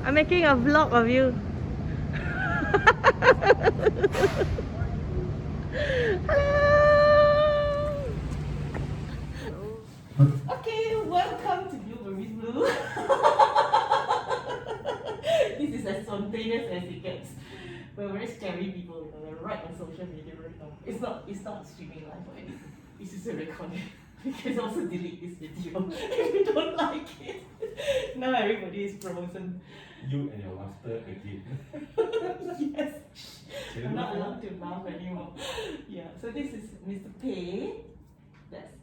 I'm making a vlog of you. Okay, welcome to Bilberries Blue. This is as spontaneous as it gets. We're very scary people, you know, we're right on social media right now. It's not streaming live or anything. This is a recording. We can also delete this video if you don't like it. Now everybody is frozen. You and your laughter again. Yes. I'm not allowed to laugh anymore. Yeah, so this is Mr. Peh, that's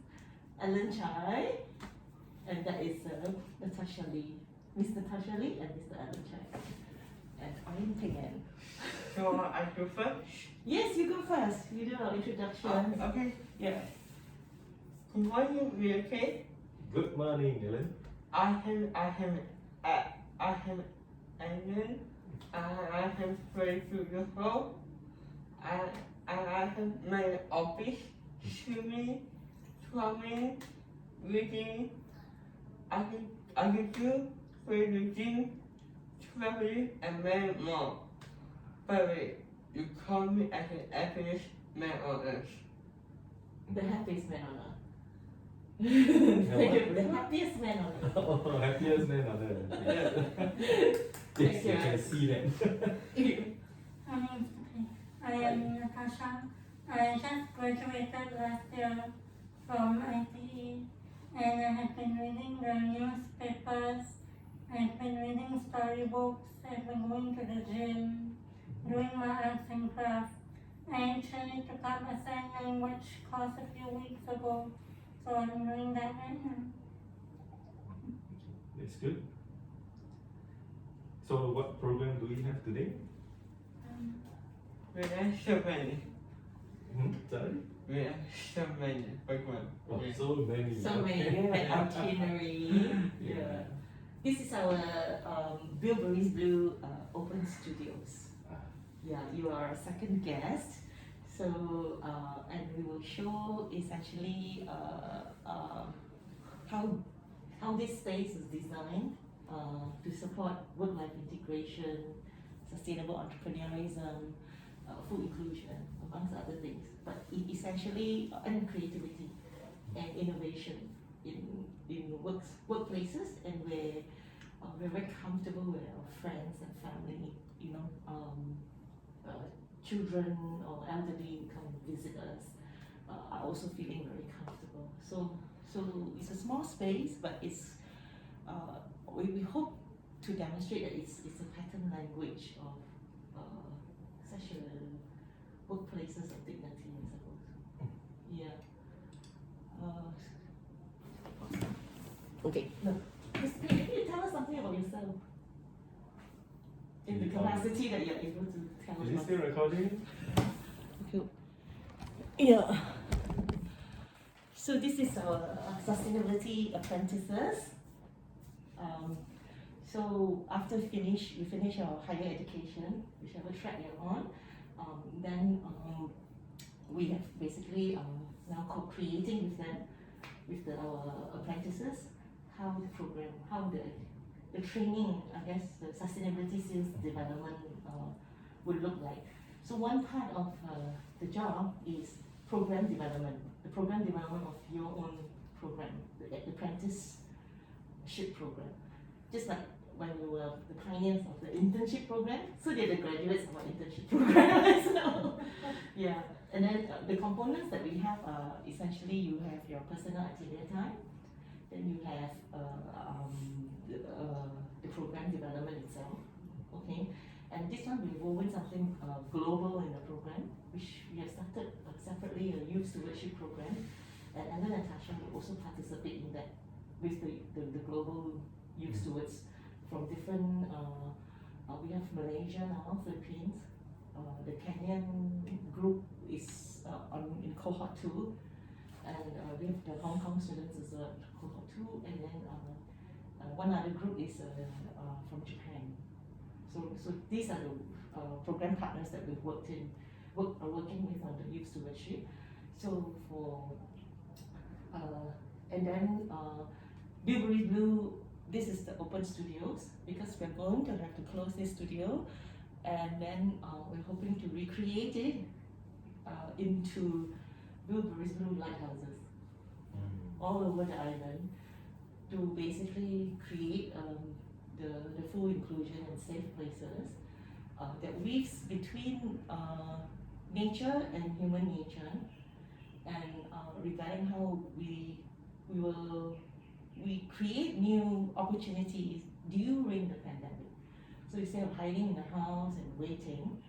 Allan Cai, and that is Natasha Lee. Ms Natasha Lee and Mr Allan Cai. And I'm Peng-Ean. So I go first? Yes, you go first. You do our introduction. Okay. Yeah. Good morning, we okay? Good morning, Ellen. I have Alan. I have 32 years old. I have my office, swimming, plumbing, reading, agriculture, religion, traveling, and many more. But you call me as an happiest man on earth. The happiest man on earth. The happiest man on earth. Oh, happiest man on earth. Yes, Thank you you. can see that. I am Natasha. I just graduated last year from ITE and I have been reading the newspapers, I've been reading storybooks, I've been going to the gym, doing my arts and crafts. I actually took up a sign language course a few weeks ago, so I'm doing that right now. That's good. So what program do we have today? We have so many. Sorry? We have so many programs. Oh, so many. So many. We have an itinerary. Yeah. This is our Bilberries Blue open studios. Yeah, you are our second guest. So, and we will show essentially how this space is designed to support work-life integration, sustainable entrepreneurism, full inclusion, amongst other things. But essentially, and creativity and innovation in workplaces, and where we're very comfortable with our friends and family, you know, children or elderly who come and visit us are also feeling very comfortable. So it's a small space, but it's we hope to demonstrate that it's a pattern language of such a workplaces of dignity, I suppose. Yeah. Okay. No. Mr. Can you tell us something about yourself? In the capacity that you're able to tell us. Is it still recording? Okay. Yeah. So this is our sustainability apprentices. So after we finish our higher education, whichever track you're on, then we have basically now co-creating with them, with our apprentices, how the program, how the training, I guess, the sustainability skills development would look like. So one part of the job is program development, the program development of your own program, the apprenticeship program. Just like when we were the pioneers of the internship program, so they're the graduates of our internship program as well. Yeah, and then the components that we have are essentially you have your personal itinerary time, then you have the program development itself, okay? And this one we've woven something global in the program, which we have started separately, a youth stewardship program, and Ms Natasha will also participate in that with the global youth stewards from different, we have Malaysia now, Philippines, the Kenyan group is in cohort 2, and we have the Hong Kong students as well, cohort 2, and then one other group is from Japan. So these are the program partners that we've working with on the youth stewardship. So for and then Bilberries Blue this is the open studios because we're going to have to close this studio, and then we're hoping to recreate it into Bilberries Blue lighthouses all over the island to basically create the full inclusion and safe places that weaves between nature and human nature, and regarding how we create new opportunities during the pandemic. So instead of hiding in the house and waiting,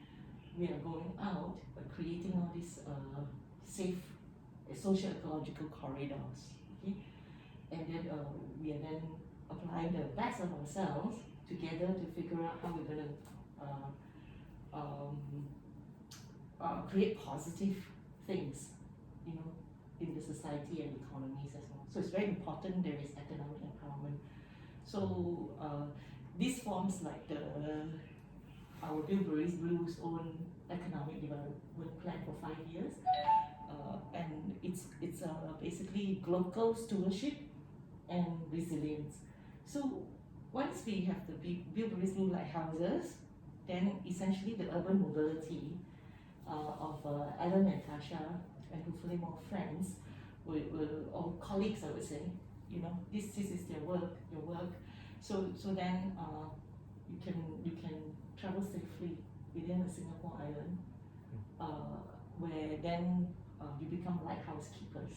we are going out but creating all these safe social ecological corridors. Okay? And then we are then applying the best of ourselves together to figure out how we're going to create positive things, you know, in the society and economies as well. So it's very important there is economic empowerment. So this forms like our Bilberries Blue's own economic development plan for 5 years, and it's basically local stewardship and resilience. So once we have the Bilberries Blue lighthouses, then essentially the urban mobility of Alan and Tasha, and hopefully more friends, or colleagues, I would say, you know, this is their work, your work. So then you can travel safely within the Singapore island, where then you become lighthouse keepers.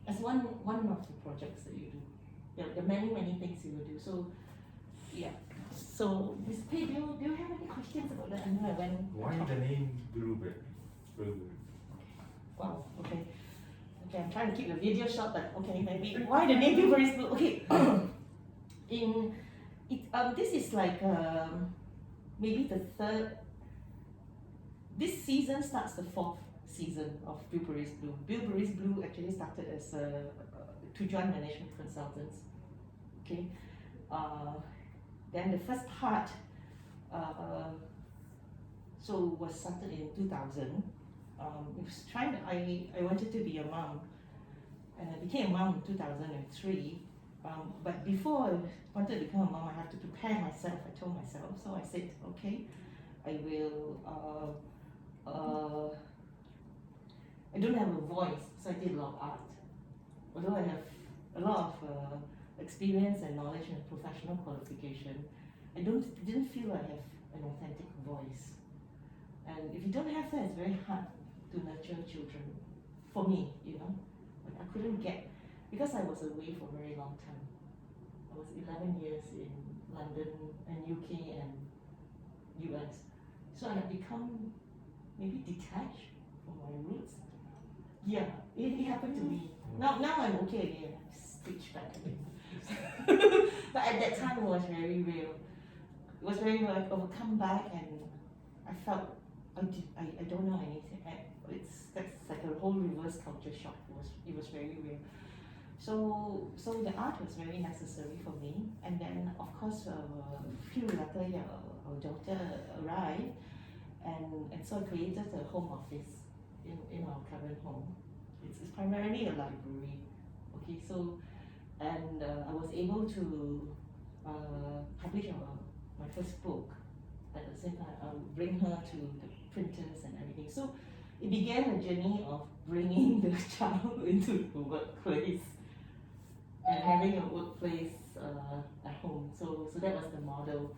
That's one of the projects that you do. There are many things you will do. So yeah. So Ms. Peh, do you have any questions about that? I know I went. Why the name Blueberry? Wow. Okay. Okay, I'm trying to keep the video short, but okay, maybe why the name Bilberries Blue? Okay. This is like maybe the third. This season starts the fourth season of Bilberries Blue. Bilberries Blue actually started as to join management consultants. Okay. Then the first part was started in 2000. I wanted to be a mom, and I became a mom in 2003. But before I wanted to become a mom, I have to prepare myself. I told myself, so I said, okay, I will. I don't have a voice, so I did a lot of art. Although I have a lot of experience and knowledge and professional qualification, I didn't feel I have an authentic voice. And if you don't have that, it's very hard to nurture children. For me, you know, like I couldn't get, because I was away for a very long time. I was 11 years in London and UK and US. So I had become maybe detached from my roots. Yeah, it happened to me. Now I'm okay again. I've switched back again. But at that time it was very real. It was very real. I would come back and I felt I don't know anything. That's like a whole reverse culture shock. It was very real. So the art was very necessary for me. And then of course a few later our daughter arrived, and so I created a home office in our current home. It's primarily a library. Okay, so and I was able to publish my first book. At the same time, bring her to the printers and everything. So it began a journey of bringing the child into the workplace and having a workplace at home. So that was the model.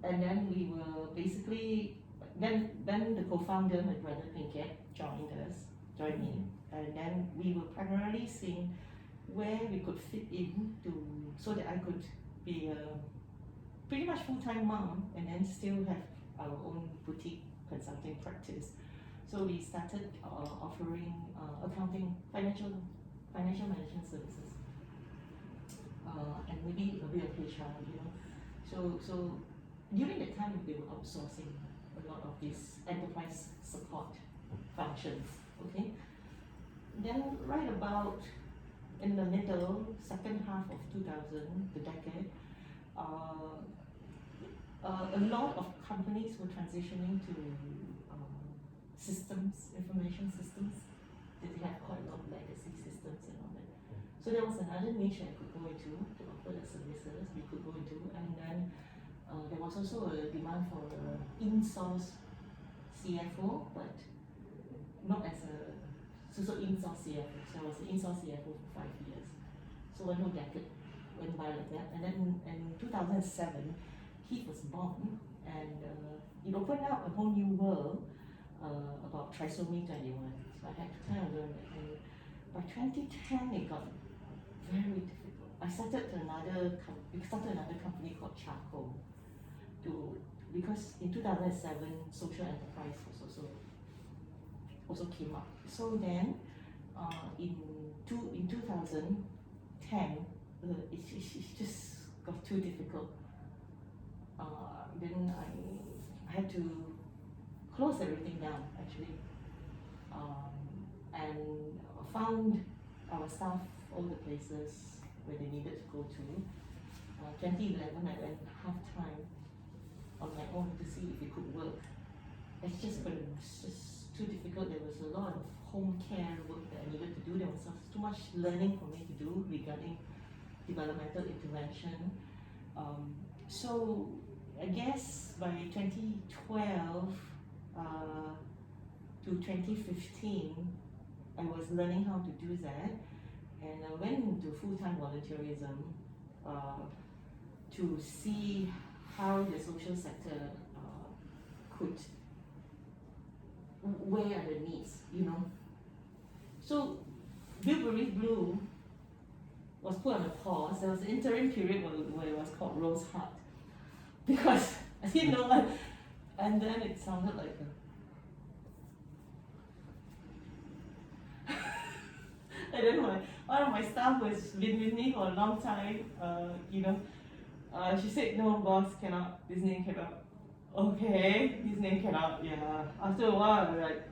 And then we were basically, then the co-founder, my brother Peh Eng Kiat, joined me. And then we were primarily seeing where we could fit in so that I could be a pretty much full-time mom and then still have our own boutique consulting practice. So we started offering accounting, financial management services, and maybe a bit of HR, you know. So during that time we were outsourcing a lot of these enterprise support functions. Okay. Then right about in the middle, second half of 2000, the decade, a lot of companies were transitioning to systems, information systems. They have quite a lot of legacy systems and all that. So there was another niche I could go into to offer offer the services we could go into, and then there was also a demand for in-source CFO, but not as a in-source CFO. So I was an in-source CFO for 5 years. So one whole decade went by like that, and then in 2007, Keith was born, and it opened up a whole new world about trisomy 21. So I had to kind of learn that. And by 2010, it got very difficult. I started another company called Charcoal, because in 2007, social enterprise was also came up. So then, in 2010, it just got too difficult. Then I had to close everything down actually, and found our staff all the places where they needed to go to. 2011, I went half-time on my own to see if it could work. It's just too difficult. There was a lot of home care work that I needed to do. There was too much learning for me to do regarding developmental intervention. So I guess by 2012 to 2015, I was learning how to do that, and I went into full-time volunteerism to see how the social sector where are the needs, you know. So Bilberries Blue was put on a pause. There was an interim period where it was called Rose Heart, because I didn't know what, and then it sounded like I don't know, one of my staff who has been with me for a long time, she said, no boss, cannot, this name cannot. Okay, this name cannot, yeah. After a while, we're like,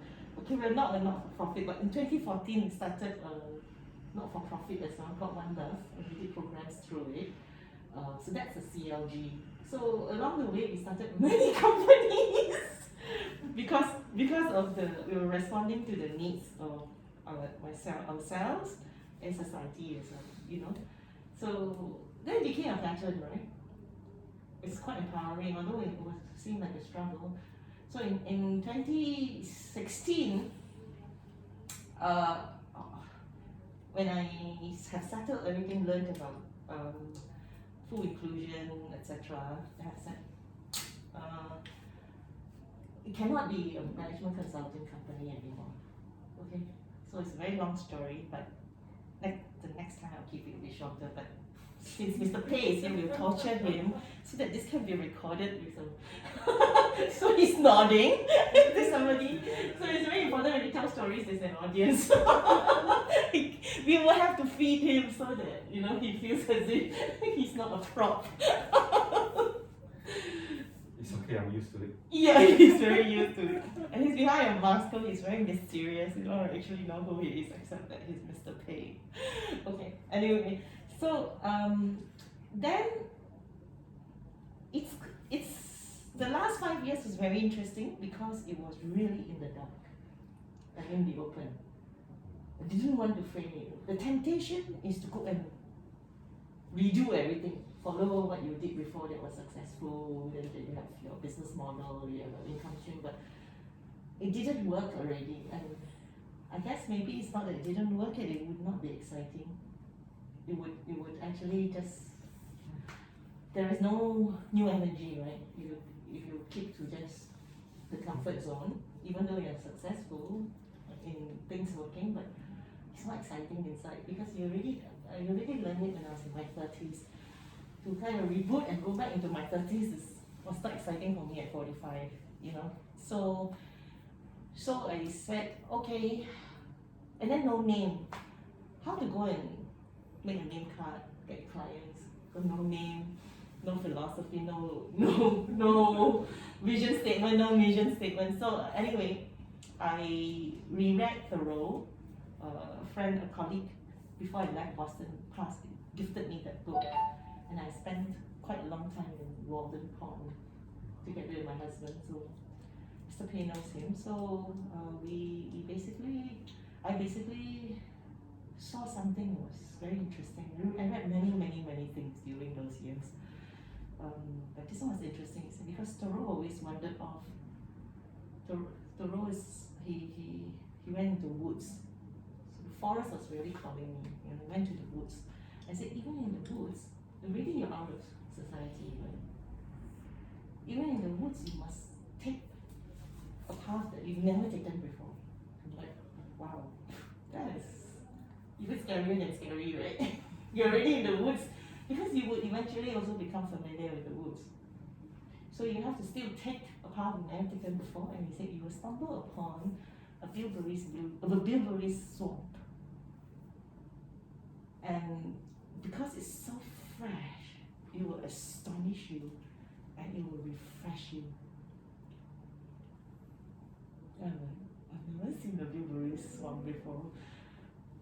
okay, we're not a not-for-profit, but in 2014 we started a not-for-profit as well, called One Love, and we did programs through it. So that's a CLG. So along the way we started many companies because we were responding to the needs of ourselves and society as well, you know. So then it became a pattern, right? It's quite empowering, although it seemed like a struggle. So in 2016, when I have settled everything, learned about full inclusion, etc., I said, it cannot be a management consulting company anymore. Okay, so it's a very long story, but the next time I'll keep it a bit shorter. But since Mr. Peh is here, we'll torture him so that this can be recorded with some. So he's nodding to somebody. So it's very important when we tell stories, there's an audience. We will have to feed him so that he feels as if he's not a prop. It's okay, I'm used to it. Yeah, he's very used to it. And he's behind a mask, so he's very mysterious. You don't actually know who he is except that he's Mr. Peh. Okay, anyway, so then it's the last 5 years was very interesting because it was really in the dark and in the open. I didn't want to frame it. The temptation is to go and redo everything. Follow what you did before that was successful, then you have your business model, you have an income stream, but it didn't work already. And I guess maybe it's not that it didn't work, it would not be exciting. It would actually just, there is no new energy, right? If you keep to just the comfort zone, even though you're successful in things working, but it's not exciting inside because I already learned it when I was in my 30s. To kind of reboot and go back into my 30s was not exciting for me at 45, So I said, okay, and then no name. How to go and make a name card, get clients, so no name, no philosophy, no vision statement, no mission statement. So anyway, I reread Thoreau. A colleague, before I left Boston, gifted me that book. And I spent quite a long time in Walden Pond together with my husband. So Mr. Peh knows him. So I basically saw something that was very interesting. I read many things during those years. But this one was interesting because Thoreau always wandered off. Thoreau is he went into the woods. So the forest was really calling me. You know, he went to the woods. I said, even in the woods, already you're out of society, right? Even in the woods, you must take a path that you've never taken before. I'm like, wow, that is even scarier than scary, right? You're already in the woods because you would eventually also become familiar with the woods. So you have to still take a path you've never taken before, and he said you will stumble upon a bilberries swamp. And because it's so fresh, it will astonish you and it will refresh you. And I've never seen a bilberries swamp before.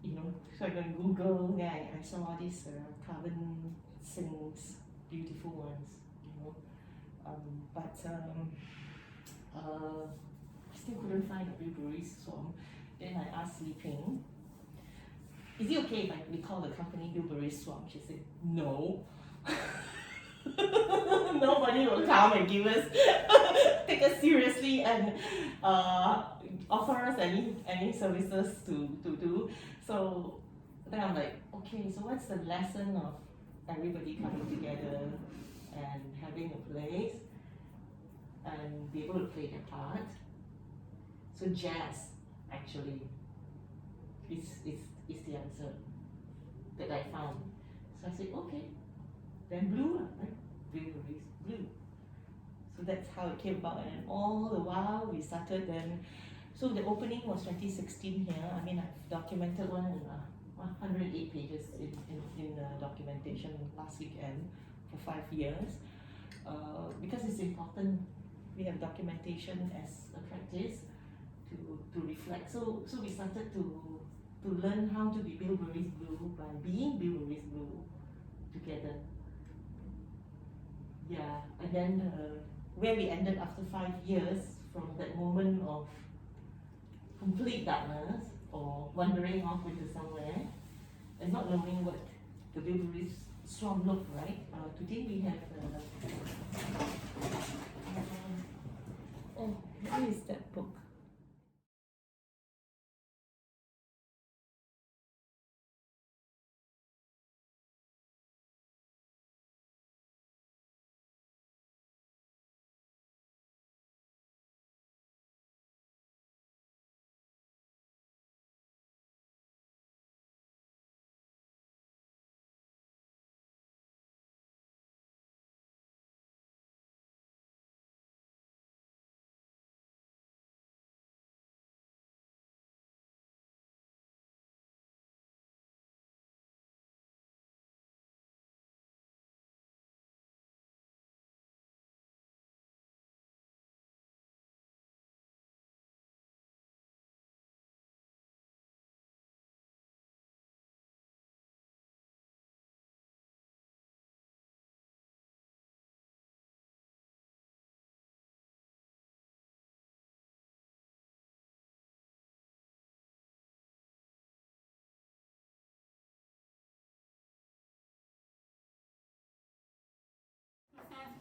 You know, so I go and Google, then I saw these carbon sinks, beautiful ones, you know. But still couldn't find a bilberries swamp. Then I asked Li Ping, is it okay if we call the company Bilberries Swamp? She said, no. Nobody will come and give us, take us seriously and offer us any services to do. So then I'm like, okay, so what's the lesson of everybody coming together and having a place and be able to play their part? So jazz actually is the answer that I found. So I said, okay, then blue, right? Bilberries Blue. So that's how it came about, and all the while we started then. So the opening was 2016 here. I mean, I've documented 108 pages in documentation last weekend for 5 years. Because it's important, we have documentation as a practice to reflect. So we started to learn how to be Bilberries Blue by being Bilberries Blue together. Yeah, and then where we ended after 5 years from that moment of complete darkness or wandering off into somewhere and not knowing what the Bilberries swamp looked like. Today we have where is that book?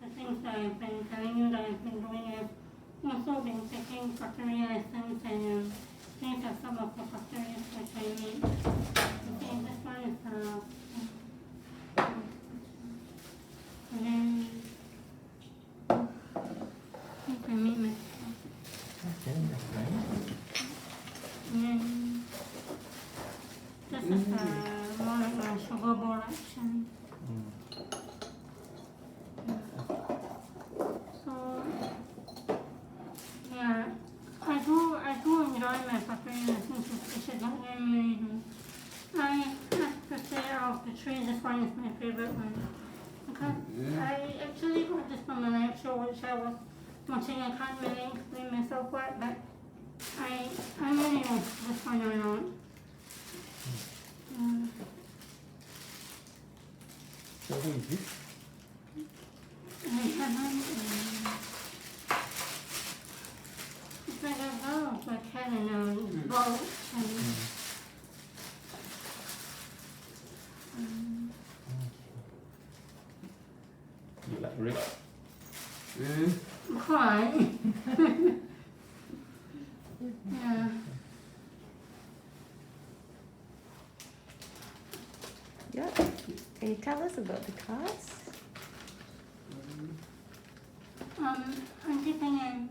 The things that I've been telling you that I've been doing is also been taking pottery lessons and these are some of the potteries which I made. Okay, this one is and then I think I made my Okay, that's nice. and then this is more like a sugar bowl action. So yeah, I do enjoy my pottery lessons, especially I really do. I have to say out of the three, this one is my favorite one. Because I actually got this from a live show which I was watching. I can't really explain myself what, but I really like this one a lot. So who is this? I haven't. It's like a girl with a cat and a boat. And Yeah. Can you tell us about the cards? Auntie Peng-Ean,